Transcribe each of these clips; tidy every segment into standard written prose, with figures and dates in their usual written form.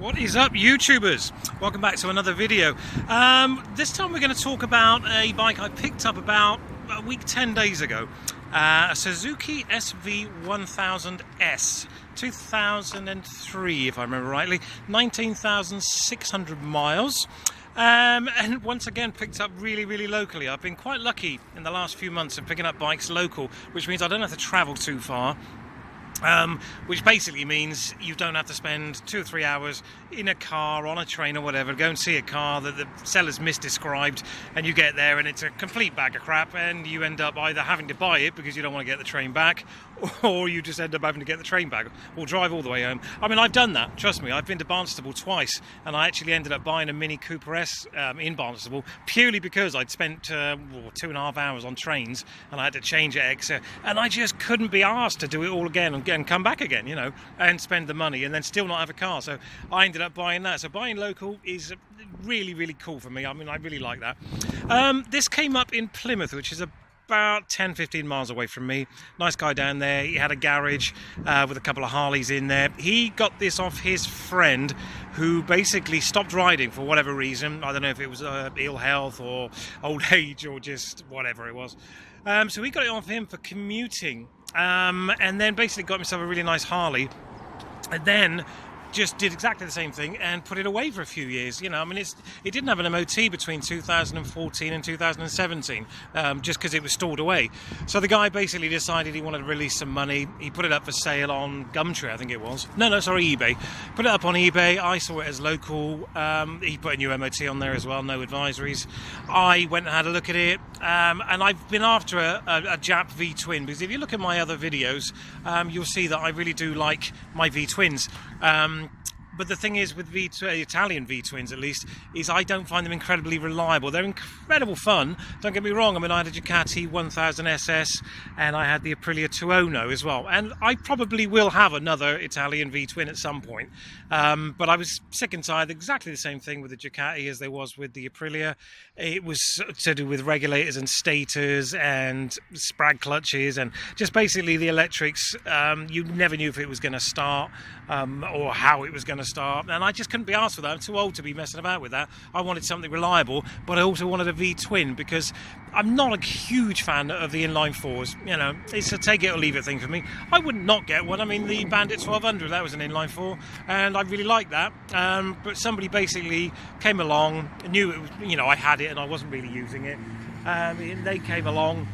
What is up, YouTubers? Welcome back to another video. This time we're going to talk about a bike I picked up about a week 10 days ago. A Suzuki SV1000S, 2003 if I remember rightly, 19,600 miles. And once again picked up really locally. I've been quite lucky in the last few months of picking up bikes local, which means I don't have to travel too far. Which basically means you don't have to spend 2 or 3 hours in a car, on a train or whatever, go and see a car that the seller's misdescribed, and you get there and it's a complete bag of crap, and you end up either having to buy it because you don't want to get the train back, or you just end up having to get the train back or drive all the way home. I mean, I've done that, trust me. I've been to Barnstable twice, and I actually ended up buying a Mini Cooper S in Barnstable purely because I'd spent 2.5 hours on trains and I had to change at Exeter, and I just couldn't be asked to do it all again and come back again, you know, and spend the money and then still not have a car. So I ended up buying that. So buying local is really cool for me. I mean, I really like that. This came up in Plymouth, which is about 10-15 miles away from me. Nice guy down there. He had a garage with a couple of Harleys in there. He got this off his friend who basically stopped riding for whatever reason. I don't know if it was ill health or old age or just whatever it was. So he got it off him for commuting. And then basically got himself a really nice Harley, and then just did exactly the same thing and put it away for a few years. You know, I mean, it didn't have an MOT between 2014 and 2017, just because it was stored away. So the guy basically decided he wanted to release some money. He put it up for sale on Gumtree, I think it was. No, sorry, eBay. Put it up on eBay. I saw it as local. He put a new MOT on there as well, no advisories. I went and had a look at it, and I've been after a Jap V-twin, because if you look at my other videos, you'll see that I really do like my V-twins. But the thing is with Italian V-twins, at least, is I don't find them incredibly reliable. They're incredible fun, don't get me wrong. I mean, I had a Ducati 1000 SS and I had the Aprilia 200 as well. And I probably will have another Italian V-twin at some point. But I was sick and tired, exactly the same thing with the Ducati as there was with the Aprilia. It was to do with regulators and stators and sprag clutches and just basically the electrics. You never knew if it was going to start or how it was going to start, and I just couldn't be asked for that. I'm too old to be messing about with that. I wanted something reliable, but I also wanted a V-twin because I'm not a huge fan of the inline fours. You know, it's a take it or leave it thing for me. I would not get one. I mean, the Bandit 1200, that was an inline four, and I really liked that. But somebody basically came along, knew it was, you know, I had it and I wasn't really using it. And they came along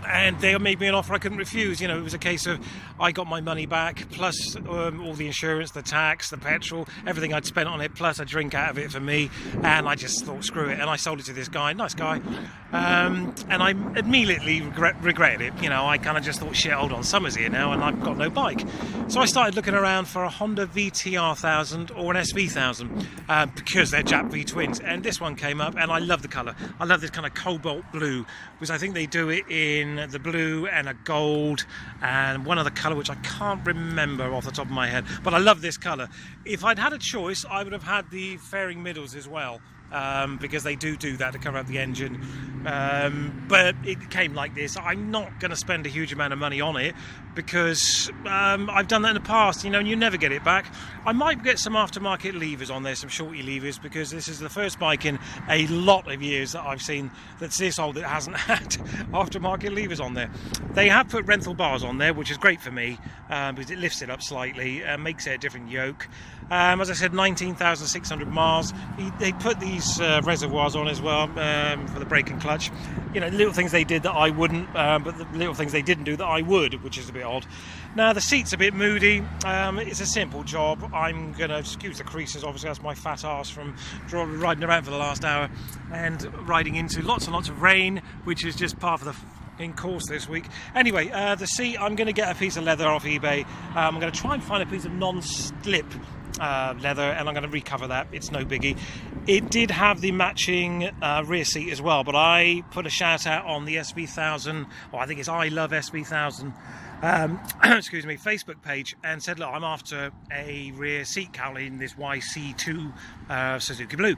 and they made me an offer I couldn't refuse. You know, it was a case of I got my money back, plus all the insurance, the tax, the petrol, everything I'd spent on it, plus a drink out of it for me. And I just thought, screw it. And I sold it to this guy, nice guy. And I immediately regretted it. You know, I kind of just thought, shit, hold on, summer's here now and I've got no bike. So I started looking around for a Honda VTR 1000 or an SV1000 because they're Jap V-twins. And this one came up and I love the colour. I love this kind of cobalt blue, because I think they do it in the blue and a gold and one other colour which I can't remember off the top of my head, but I love this colour. If I'd had a choice, I would have had the fairing middles as well, because they do that to cover up the engine, but it came like this. I'm not going to spend a huge amount of money on it because I've done that in the past, you know, and you never get it back. I might get some aftermarket levers on there, some shorty levers, because this is the first bike in a lot of years that I've seen that's this old that hasn't had aftermarket levers on there. They have put Renthal bars on there, which is great for me, because it lifts it up slightly, makes it a different yoke. As I said, 19,600 miles. They put these reservoirs on as well for the brake and clutch. You know, little things they did that I wouldn't, but the little things they didn't do that I would, which is a bit odd. Now, the seat's a bit moody. It's a simple job. I'm going to excuse the creases, obviously that's my fat arse from riding around for the last hour and riding into lots and lots of rain, which is just part of the in course this week. Anyway, the seat, I'm going to get a piece of leather off eBay. I'm going to try and find a piece of non-slip leather, and I'm going to recover that. It's no biggie. It did have the matching rear seat as well, but I put a shout out on the SV1000, or I think it's I Love SV1000 excuse me, Facebook page, and said, look, I'm after a rear seat cowling in this YC2 Suzuki Blue.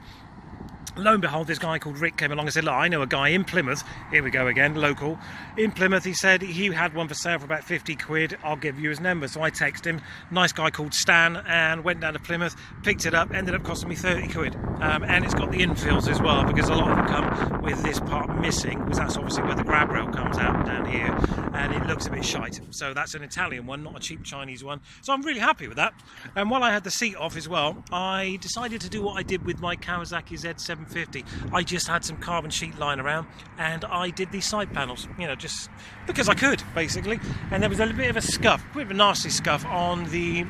lo and behold, this guy called Rick came along and said, look, I know a guy in Plymouth, here we go again, local, in Plymouth. He said he had one for sale for about 50 quid, I'll give you his number. So I texted him, nice guy called Stan, and went down to Plymouth, picked it up, ended up costing me 30 quid. And it's got the infills as well, because a lot of them come with this part missing, because that's obviously where the grab rail comes out down here, and it looks a bit shite. So that's an Italian one, not a cheap Chinese one. So I'm really happy with that. And while I had the seat off as well, I decided to do what I did with my Kawasaki Z750. I just had some carbon sheet lying around, and I did these side panels, you know, just because I could, basically. And there was a bit of a nasty scuff on the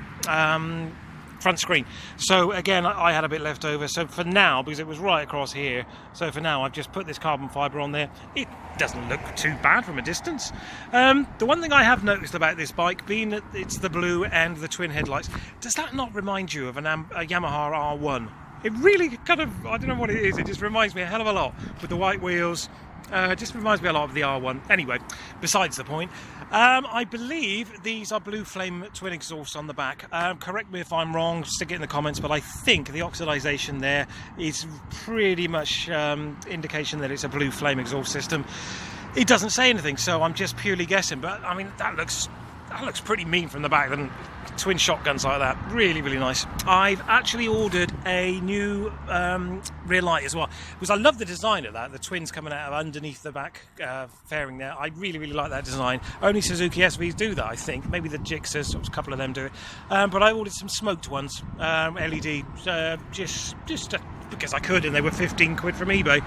front screen. So again, I had a bit left over. So for now, because it was right across here, so for now I've just put this carbon fibre on there. It doesn't look too bad from a distance. The one thing I have noticed about this bike, being that it's the blue and the twin headlights, does that not remind you of a Yamaha R1? It really kind of, I don't know what it is, it just reminds me a hell of a lot with the white wheels. It just reminds me a lot of the R1. Anyway, besides the point, I believe these are blue flame twin exhausts on the back. Correct me if I'm wrong, stick it in the comments, but I think the oxidization there is pretty much indication that it's a blue flame exhaust system. It doesn't say anything, so I'm just purely guessing, but I mean, that looks pretty mean from the back. Then twin shotguns like that, really, really nice. I've actually ordered a new rear light as well, because I love the design of that, the twins coming out of underneath the back fairing there. I really, really like that design. Only Suzuki SVs do that, I think. Maybe the Gixxers, a couple of them do it. But I ordered some smoked ones, LED, just because I could, and they were 15 quid from eBay.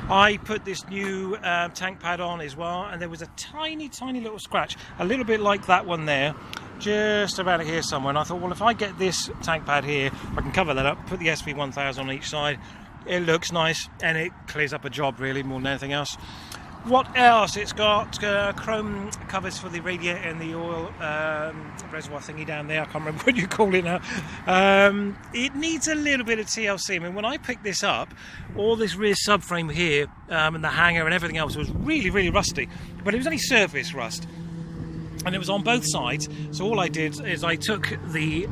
I put this new tank pad on as well, and there was a tiny, tiny little scratch, a little bit like that one there, just about here somewhere. And I thought, well, if I get this tank pad here, I can cover that up, put the SV1000 on each side. It looks nice, and it clears up a job, really, more than anything else. What else? It's got chrome covers for the radiator and the oil reservoir thingy down there. I can't remember what you call it now. It needs a little bit of TLC. I mean, when I picked this up, all this rear subframe here and the hanger and everything else was really, really rusty. But it was only surface rust. And it was on both sides, so all I did is I took the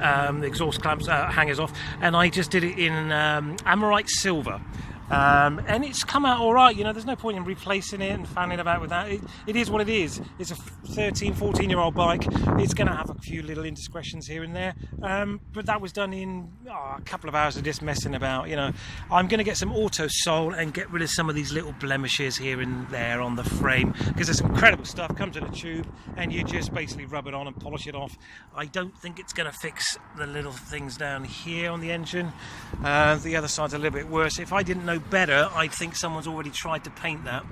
exhaust clamps hangers off, and I just did it in Amorite silver. And it's come out alright, you know, there's no point in replacing it and fanning about with that. It is what it is. It's a 13, 14-year-old bike. It's going to have a few little indiscretions here and there, but that was done in a couple of hours of just messing about, you know. I'm going to get some auto sole and get rid of some of these little blemishes here and there on the frame, because there's some incredible stuff. Comes in a tube, and you just basically rub it on and polish it off. I don't think it's going to fix the little things down here on the engine. The other side's a little bit worse. If I didn't know better, I think someone's already tried to paint that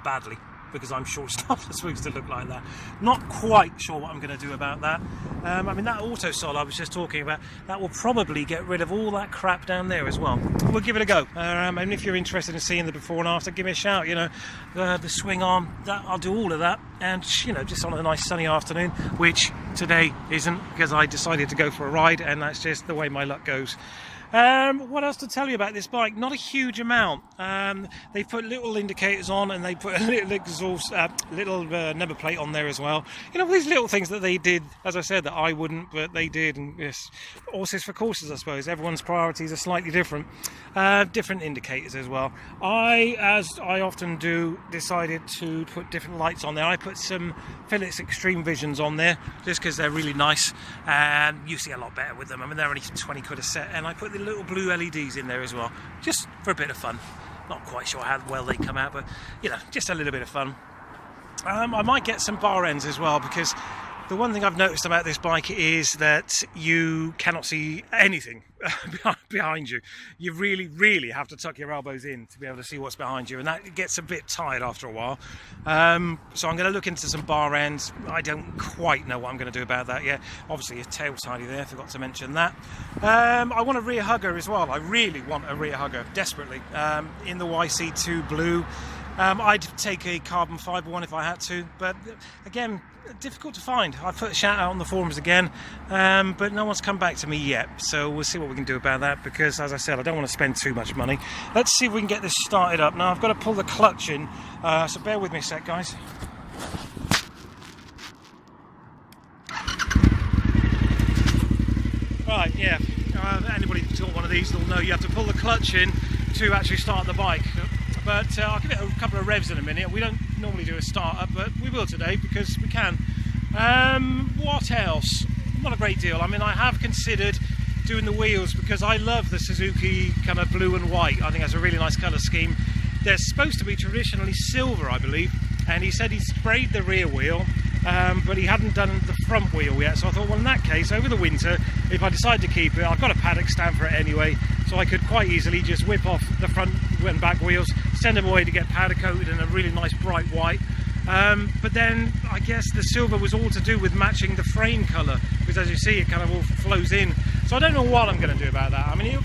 badly, because I'm sure it's not supposed to look like that. Not quite sure what I'm going to do about that. I mean, that auto sol I was just talking about, that will probably get rid of all that crap down there as well. We'll give it a go. And if you're interested in seeing the before and after, give me a shout. You know, the swing arm, I'll do all of that. And you know, just on a nice sunny afternoon, which today isn't, because I decided to go for a ride, and that's just the way my luck goes. What else to tell you about this bike? Not a huge amount. They put little indicators on, and they put a little exhaust, little number plate on there as well. You know, these little things that they did, as I said, that I wouldn't, but they did. And yes, horses for courses, I suppose. Everyone's priorities are slightly different. Different indicators as well. As I often do, decided to put different lights on there. I put some Philips Extreme Visions on there, just because they're really nice, and you see a lot better with them. I mean, they're only 20 quid a set, and I put the little blue LEDs in there as well, just for a bit of fun. Not quite sure how well they come out, but you know, just a little bit of fun. I might get some bar ends as well, because the one thing I've noticed about this bike is that you cannot see anything behind you. You really, really have to tuck your elbows in to be able to see what's behind you, and that gets a bit tired after a while. So I'm going to look into some bar ends. I don't quite know what I'm going to do about that yet. Obviously, a tail tidy there, forgot to mention that. I want a rear hugger as well. I really want a rear hugger, desperately, in the YC2 blue. I'd take a carbon fibre one if I had to, but again, difficult to find. I put a shout out on the forums again, but no one's come back to me yet, so we'll see what we can do about that, because as I said, I don't want to spend too much money. Let's see if we can get this started up. Now I've got to pull the clutch in, so bear with me a sec, guys. Right, yeah, anybody who's got one of these will know you have to pull the clutch in to actually start the bike, but I'll give it a couple of revs in a minute. We don't normally do a start-up, but we will today because we can. What else? Not a great deal. I mean, I have considered doing the wheels because I love the Suzuki kind of blue and white. I think that's a really nice colour scheme. They're supposed to be traditionally silver, I believe, and he said he sprayed the rear wheel, but he hadn't done the front wheel yet. So I thought, well, in that case, over the winter, if I decide to keep it, I've got a paddock stand for it anyway, so I could quite easily just whip off the front and back wheels, send them away to get powder coated in a really nice bright white. But then I guess the silver was all to do with matching the frame colour, because as you see, it kind of all flows in. So I don't know what I'm going to do about that. I mean,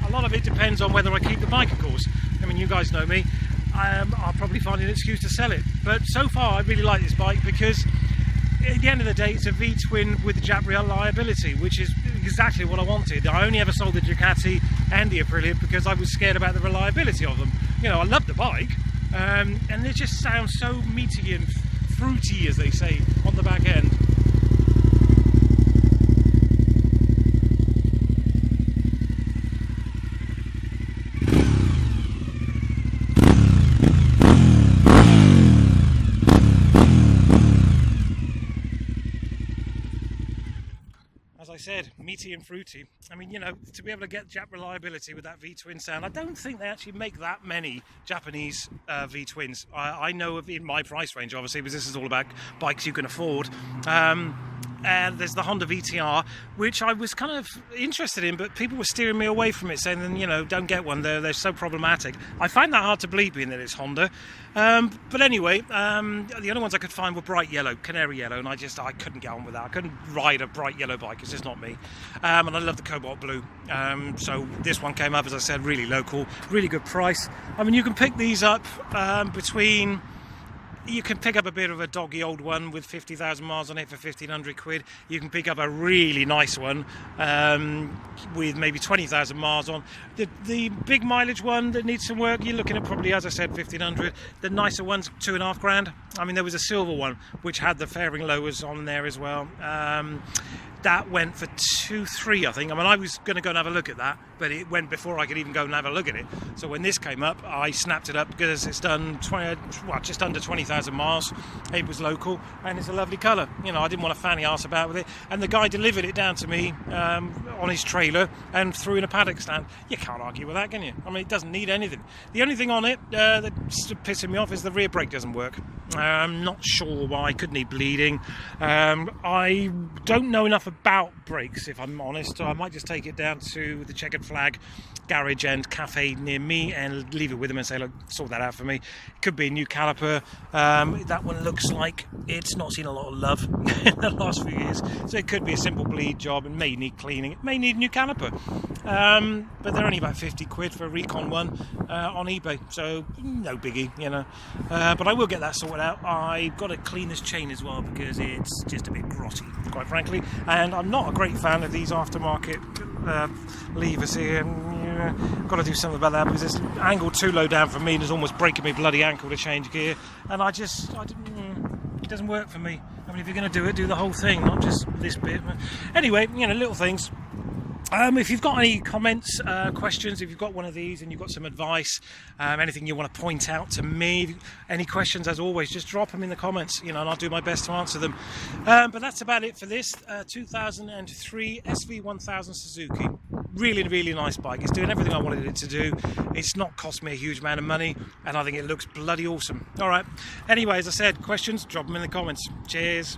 a lot of it depends on whether I keep the bike, of course. I mean, you guys know me. I'll probably find an excuse to sell it. But so far, I really like this bike because at the end of the day, it's a V-twin with Jap reliability, which is exactly what I wanted. I only ever sold the Ducati and the Aprilia because I was scared about the reliability of them. You know, I love the bike, and it just sounds so meaty and fruity, as they say, on the back end. As I said, meaty and fruity. I mean, you know, to be able to get Jap reliability with that V-twin sound, I don't think they actually make that many Japanese V-twins. I know of, in my price range, obviously, because this is all about bikes you can afford. And there's the Honda VTR, which I was kind of interested in, but people were steering me away from it, saying, you know, don't get one, they're so problematic. I find that hard to believe, being that it's Honda. But anyway, the only ones I could find were bright yellow, canary yellow, and I couldn't get on with that. I couldn't ride a bright yellow bike, it's just not me. And I love the cobalt blue. So this one came up, as I said, really local, really good price. I mean, you can pick these up between... You can pick up a bit of a doggy old one with 50,000 miles on it for 1,500 quid. You can pick up a really nice one with maybe 20,000 miles on. The big mileage one that needs some work, you're looking at probably, as I said, 1,500. The nicer one's 2.5 grand. I mean, there was a silver one which had the fairing lowers on there as well. That went for 2.3, I think. I mean, I was going to go and have a look at that, but it went before I could even go and have a look at it. So when this came up, I snapped it up because it's done just under 20,000 miles. It was local, and it's a lovely colour. You know, I didn't want to fanny arse about with it. And the guy delivered it down to me on his trailer and threw in a paddock stand. You can't argue with that, can you? I mean, it doesn't need anything. The only thing on it that's pissing me off is the rear brake doesn't work. I'm not sure why. Could need bleeding. I don't know enough about brakes, if I'm honest, so I might just take it down to the Checkered Flag garage and cafe near me and leave it with them and say, look, sort that out for me. It could be a new caliper. That one looks like it's not seen a lot of love in the last few years, so it could be a simple bleed job. It may need cleaning, it may need a new caliper, but they're only about 50 quid for a Recon one on eBay, so no biggie, you know. But I will get that sorted out. I've got to clean this chain as well because it's just a bit grotty, quite frankly, and I'm not a great fan of these aftermarket levers here. Got to do something about that because it's angled too low down for me and it's almost breaking my bloody ankle to change gear, and it doesn't work for me. I mean, if you're going to do it, do the whole thing, not just this bit. Anyway, you know, little things. If you've got any comments, questions, if you've got one of these and you've got some advice, anything you want to point out to me, any questions, as always, just drop them in the comments, you know, and I'll do my best to answer them. But that's about it for this 2003 SV1000 Suzuki. Really, really nice bike. It's doing everything I wanted it to do. It's not cost me a huge amount of money, and I think it looks bloody awesome. All right. Anyway, as I said, questions, drop them in the comments. Cheers.